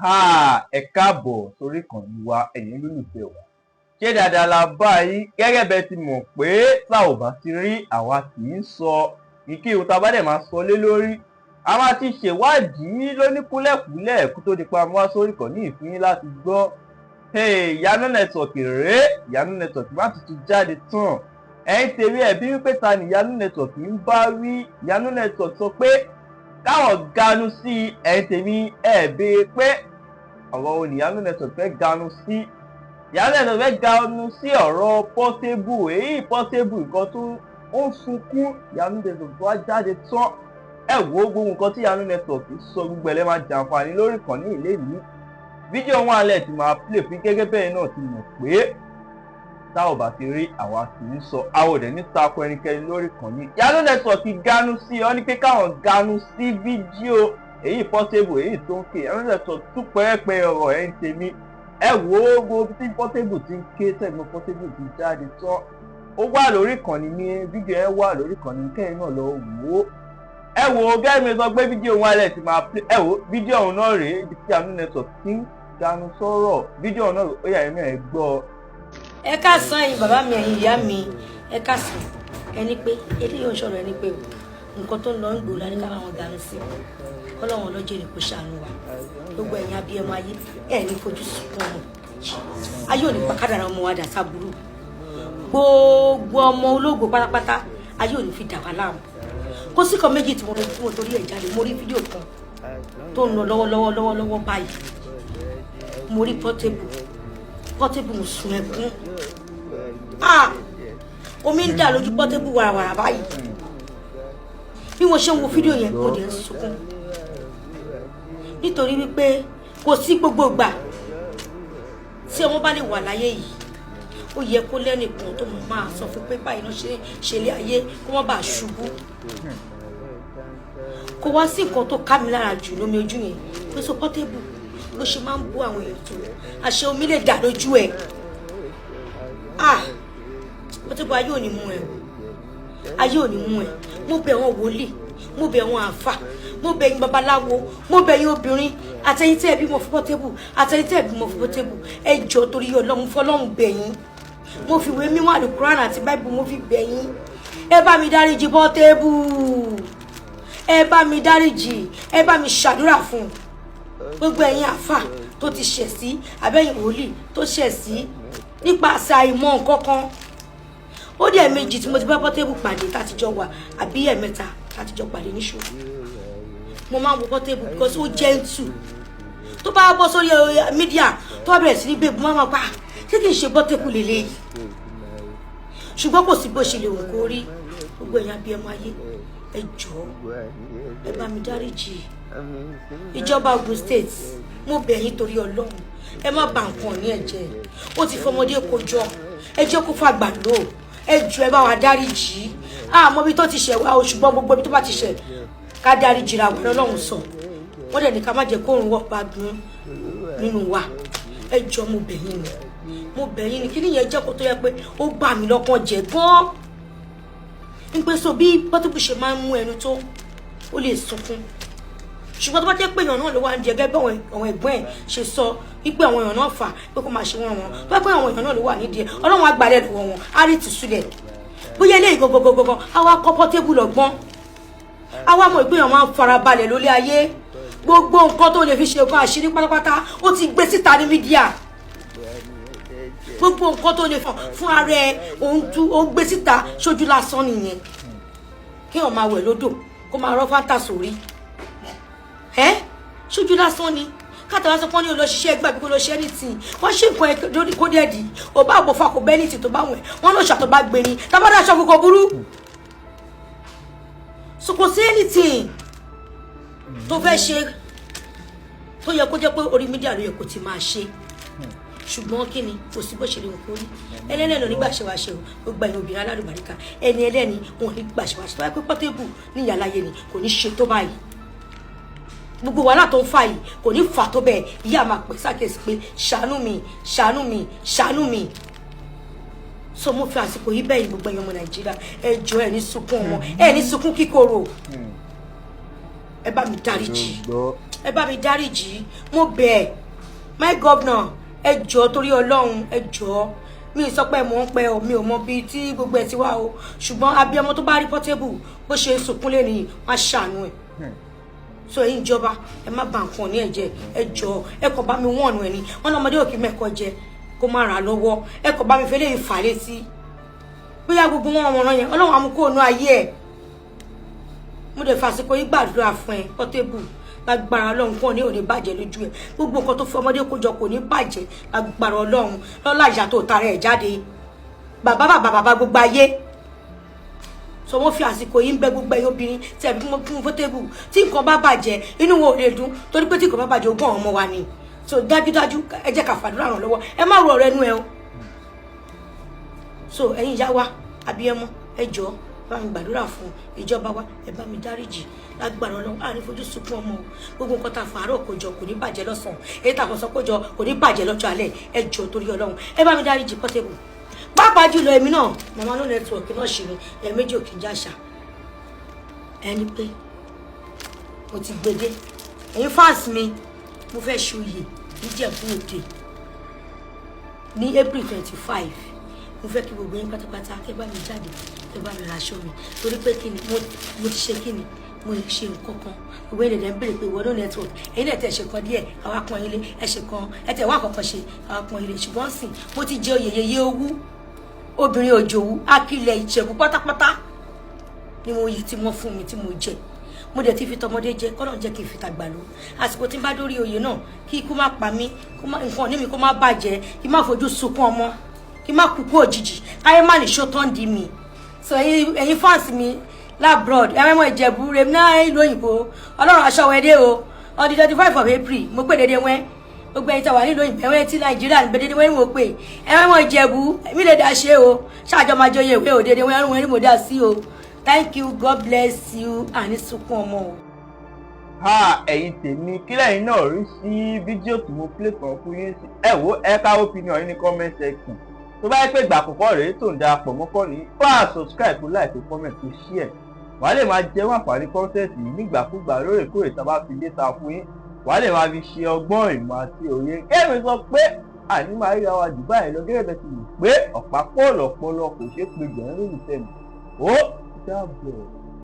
Ẹ káàbọ̀ sórí ìkànnì wa ẹ̀yin olólùfẹ́ wa. Ṣé dáadáa la bá yín? Gẹ́gẹ́ bẹ́ẹ̀ ti mọ̀ pé tá ò bá ti rí àwa kì í sọ ìkí ohun tá a bá dẹ̀ máa sọ lé lórí. A máa ti ṣèwádìí lóníkúlẹ̀kúlẹ̀ kó tó di pa wá sórí ìkànnì ìfún yín láti gbọ́. Ìyanu network rèé, Ìyanu network má tuntun jáde tán. Ẹ̀yin tèmi ẹ̀bí wípé ta ni Ìyanu network ń bá wí? Ìyanu network sọ pé káwọn ganu sí ẹ̀yin tèmi ẹ̀bí pé ọ̀rọ̀ Ìyanu network fẹ́ ganu sí. Ìyanu network fẹ́ ganu sí ọ̀rọ̀ Portable. Èyí Portable nǹkan tó ń sunkún Ìyanu network tó wá jáde tán. Ẹ wo gbogbo nǹkan tí Ìyanu network sọ gbogbo ẹ̀ lẹ́ máa jàǹfààní lórí ìkànnì ìlénìí. Fídíò wọn alẹ́ ti máa play fún gẹ́gẹ́ bẹ́ẹ̀ náà ti mọ̀ pé tá ò bá ti rí àwa kì í sọ àwọn òdẹ ní tako ẹnikẹ́ni lórí ìkànnì. Ìyanu network ganu sí ọ ní pé káwọn ganu sí fídíò èyí Portable èyí tó ń ké. Ìyanu network tún pẹ́ẹ́pẹ́ ọ̀rọ̀ ẹ̀ ń tèmi. Ẹ wo gbogbo tí Portable ti ń ké tẹ̀gbọ́n Portable ti jáde tán. Ó wà lórí ìkànnì ní fídíò ẹ wà lórí ìkànnì kẹ́yìn náà lọ wò ó. Ẹ wo gẹ́gẹ́ mi sọ pé fídíò wọn alẹ́ ti máa play. Ẹ wo fídíò ọ̀hún náà rèé ibi tí Ìyanu network ti ń ganu sọ̀rọ̀. Fídíò ọ̀hún náà ó yà ẹ̀mí ẹ̀ gbọ́. Ẹ káàsán ẹ̀yin bàbá mi ẹ̀yin ìyá mi, ẹ káàsán ẹni pé eléyìí ò ń sọ̀rọ̀ ẹni pé nǹkan tó ń lọ ń gbòòrò ní káwọn àwọn ganu sí Ọlọ́run ọlọ́jọ́ ni kò ṣàánú wa gbogbo ẹ̀yin abiyamọ ayé ẹ̀ ní fojú sunkún ọmọ ayé ò ní pa kádàrá ọmọ wa dà sábúrú gbogbo ọmọ ológo pátápátá ayé ò ní fi dà wá láàmú kó sí kan méjì tí mo torí ẹ̀ jáde mo rí fídíò kan tó ń lọ lọ́wọ́lọ́wọ́ báyìí mo rí Portable mo sun ẹkún omi ń dà lójú Portable wàràwàrà báyìí bí mo ṣe ń wo fídíò yẹn mo dẹ̀ ń sunkún nítorí wípé kò sí gbogbo ìgbà tí ọmọ bá lè wà láyé yìí ó yẹ kó lẹ́nìkan tó máa sọ fún pé báyìí náà ṣe lé ayé kó má bàa ṣubú kò wá sí nǹkan tó ká mi lára jù lómi ojú yẹn pé so Portable ló ṣe máa ń bú àwọn èèyàn tó àṣẹ omi lè dà lójú ẹ Portable ayé ò ní mú ẹ ayé ò ní mú ẹ mo bẹ̀ wọ́n wòlíì mo bẹ̀ wọ́n àfà mo bẹ̀ yín babaláwo mo bẹ̀ yín obìnrin àtẹ̀yin tẹ́ ẹ bímọ fún Portable àtẹ̀yin tẹ́ ẹ bímọ fún Portable ẹ jọ̀ọ́ torí Ọlọ́run fọlọ́run bẹ̀ yín mo fi ìwé mímọ́ Al-Qur'an àti Bible mo fi bẹ̀ yín ẹ bá mi dáríjì Portable ẹ bá mi dáríjì ẹ bá mi ṣàdúrà fún gbogbo ẹ̀yin àfà tó ti ṣẹ̀ sí abẹ́yìn wòlíì tó ṣẹ̀ sí nípa àṣà ìmọ̀ nǹkan kan ó dẹ̀ méjì tí mo ti bá Portable pàdé tátijọ́ wà àbí ẹ̀mẹ́ta tátijọ́ pàdé ní ṣòro mo máa ń wo Portable because ó gentle tó bá bọ́ sórí mídíà tó bẹ̀rẹ̀ sí ní bèbú máa pa ṣé kì í ṣe Portable lélẹ́yìí ṣùgbọ́n kò sí bó ṣe lè wò kó rí gbogbo ẹ̀yin abiyamọ ayé ẹ jọ̀ọ́ ẹ bá mi dáríjì ìjọba Ogun State mo bẹ̀ yín torí Ọlọ́run ẹ má bà nǹkan ní ẹ̀jẹ̀ ó ti fọmọdé kó jọ ẹ jẹ́ kó fàgbà lò ẹ jọ̀ọ́ ẹ bá wa dáríjì àmọ́ bí tó ti ṣẹ̀ wá o ṣùgbọ́n gbogbo ibi tó bá ti ṣẹ̀ ká dáríjì ra wọ́n Ọlọ́run sọ wọ́n dẹ̀ ní ká má jẹ́ kó òun wọ́ pa dùn nínú wa ẹ jọ̀ọ́ mo bẹ̀ yín ni kí nìyẹn jẹ́ kó tó yẹ pé ó gbà mí lọ́kàn jẹ́ gan-an ń pẹ́ so bí Portable ṣe máa ń mú ẹnu tó ó lè sunkún ṣùgbọ́n tó bá jẹ́ pé èèyàn náà ló wá ń jẹ gẹ́gẹ́ bí àwọn ẹ̀gbọ́n ẹ̀ ṣe sọ wípé àwọn èèyàn náà fà pé kó máa ṣe wọn tó bá pẹ́ àwọn èèyàn náà ló wà nídìí ẹ̀ Ọlọ́run á gbalẹ̀ lọ́wọ́ wọn á rí tìṣúlẹ̀ bóyá eléyìí gọgọgọgọ àwa kọ́ Portable lọ́gbọ́n àwa mọ̀ pé èèyàn máa ń farabalẹ̀ lórí ayé gbogbo nǹkan tó lè fi ṣe nǹkan àṣírí pátápátá ó ti gbé síta ní mídíà gbogbo nǹkan tó lè fún ara ẹ òun gbé síta ṣojú lásán nìyẹn kí èèyàn máa wẹ̀ lódò kó máa rọ́ fáńtà sórí ṣojú lásán ni káàtà wá sọ pé ní olóṣìṣẹ́ ẹgbẹ́ àbíkó lóṣìṣẹ́ anything wọ́n ṣe nǹkan ẹ lórí kó dẹ̀ dì ó bá àbò fakò bẹ́ẹ̀nìtì tó bá wẹ̀ wọ́n lọ́ọ́ ṣàtọ̀ bá gbé ni tábàdà aṣọ kòkò burú so kò sí anything tó fẹ́ ṣe tó yẹ kó jẹ́ pé orí mídíà ló yẹ kó ti máa ṣe ṣùgbọ́n kí ni kò sí bó ṣe lè wọ́n kó rí ẹlẹ́ni nígbà ṣe wá ṣe o gbogbo ẹ̀yin obìnrin alálùbáríkà ẹni ẹlẹ́ni wọn nígbà ṣe wá ṣe tó wáyé pé Portable ní ìyàláyé ni kò ní ṣe tó báyìí gbogbo wàhálà tó ń fà yìí kò ní fà tó bẹ́ẹ̀ ìyá máa pè sákèsí pé ṣàánú mi so mo fi àsìkò yìí bẹ́ẹ̀ gbogbo ẹ̀yin ọmọ Nàìjíríà ẹ jọ̀ọ́ ẹ ní sunkún ọmọ ẹ ní sunkún kíkorò ẹ bá mi dáríjì ẹ bá mi dáríjì mo bẹ̀ my governor ẹ jọ̀ọ́ torí Ọlọ́run ẹ jọ̀ọ́ mi sọ pé mò ń pẹ́ o mi ò mọ bí tí gbogbo ẹ̀ ti wá o ṣùgbọ́n abiyamọ tó bá rí Portable bó ṣe sunkún lé nìyí wọ́n á ṣàánú ẹ̀ so ẹ̀yin ìjọba ẹ má bà nǹkan ní ẹ̀jẹ̀ ẹ jọ̀ọ́ ẹ kàn bá mi wọ́n ọ̀nà ẹ̀ ni wọ́n lọ́mọdé òkè mẹ́kọ̀ọ́ jẹ kó má ra lọ́wọ́ ẹ kàn bá mi fẹ́lẹ́ ìfà létí bóyá gbogbo wọn ọmọ yẹn Ọlọ́run amúkó ònú ayé ẹ̀ mo dẹ̀ fàṣíkò yí gbàdúrà fún ẹ Portable lágbára Ọlọ́run kò ní òní bàjẹ́ lójú ẹ gbogbo nǹkan tó fi ọmọdé kó jọ kò ní bàjẹ́ lágbára Ọlọ́run lọ́lá ìyá tó tara ẹ̀ jáde bàbá gbogbo ayé so wọ́n fi àsìkò yìí ń bẹ gbogbo ẹ̀yin obìnrin tí ẹ̀bí fún Portable tí nǹkan bá bàjẹ́ inú wọn ò lè dùn torí pé tí nǹkan bá bàjẹ́ ogún àwọn ọmọ wa ni so dájúdájú ẹ jẹ́ ká fàdúrà ràn lọ́wọ́ ẹ má ro ọ̀rọ̀ ẹnu ẹ o so ẹ̀yin ìyá wa abiyamọ ẹ jọ̀ọ́ bá mi gbàdúrà fún ìjọba wa ẹ bá mi dáríjì lágbára Ọlọ́run àní fojú sunkún ọmọ o gbogbo nǹkan tá a fàárọ̀ kójọ kò ní bàjẹ́ lọ́sàn èyí tá a kàn sọ kójọ kò ní bàjẹ́ lọ́jọ́ alẹ́ ẹ jọ̀ọ́ torí Ọlọ́run ẹ bá mi dáríjì Portable pàápàá jùlọ èmi náà màmá ló nẹ́tíwọ̀kì náà ṣì ní ẹ̀ẹ̀mejì òkè ń jàṣà ẹni pé mo ti gbede ẹ̀yin fans mi mo fẹ́ ṣòye níjẹ̀bú òde ní April 25 mo fẹ́ kí gbogbo yín pátápátá kẹ́ bá mi jáde kẹ́ bá mi raṣọ mi torí pé kí ni mo ti ṣe kí ni mo lè ṣe nǹkan kan ìwé ìdẹ̀dẹ̀ ń béèrè pé ìwọ ló network ẹ̀yin náà tẹ̀ ṣe kan díẹ̀ àwa pọn ilé ẹ̀ ṣe kan ẹ̀ tẹ̀ wá àkọ́kọ́ ṣe àwa pọn ilé ṣùgbọ́n sìn mo ti jẹ oyè yeye owú obìnrin òjòwú akilẹ̀ ìjẹ̀bú pátápátá ni mo yìí tí wọ́n fún mi tí mo jẹ mo dẹ̀ ti fi tọmọdé jẹ kọ́nà jẹ́ kí n fi tàgbà lọ àsìkò tí n bá dórí oyè náà kí ikú má pa mí nǹkan ní mi kó má bàjẹ́ kí má fojú sunkún ọmọ kí má kúkú òjijì káyé má ní ṣó tán di mi so ẹ̀yin fans mi labroad ẹ̀wọ̀n ìjẹ̀bú rẹ̀ náà ìlú òyìnbó Ọlọ́run aṣọ wẹ̀dẹ̀ o on the 25 of April mo pè dédé wẹ́n gbogbo ẹ̀yin tí wà nílùú òyìnbó ẹ̀wọ̀n tí Nàìjíríà ní dédé wẹ́n mo pè ẹ̀wọ̀n ìjẹ̀bú mi lè dá ṣe o ṣáàjọ máa jọ yẹ ìwé ò dédé wẹ́n rún mo dá sí o thank you God bless you àní sunkún ọmọ o. ẹ̀yin tèmi kílẹ̀ yín náà rí sí fídíò tí mo play kan fún yín sí ẹ wo ẹ ká opinion yín ní comment section tó bá yẹ pé ìgbà àkọ́kọ́ rèé tó ń darapọ̀ mọ́kọ́ ní wá subscribe like comment share wàá lè máa jẹ́ àǹfààní content yìí nígbàkúgbà lóòrèkóòrè tá a bá fi dé ta fún yín wàá lè máa fi ṣe ọgbọ́n ìmọ̀ àti òye kẹ́mi sọ pé àní máa ríra wa jù báyìí lọ gẹ́gẹ́ bẹ́ẹ̀ ti mọ̀ pé ọ̀pá pọ́ọ̀lù ọpọlọ kò ṣeé pe gbẹ̀rún lórí tẹ̀mí ó dábọ̀.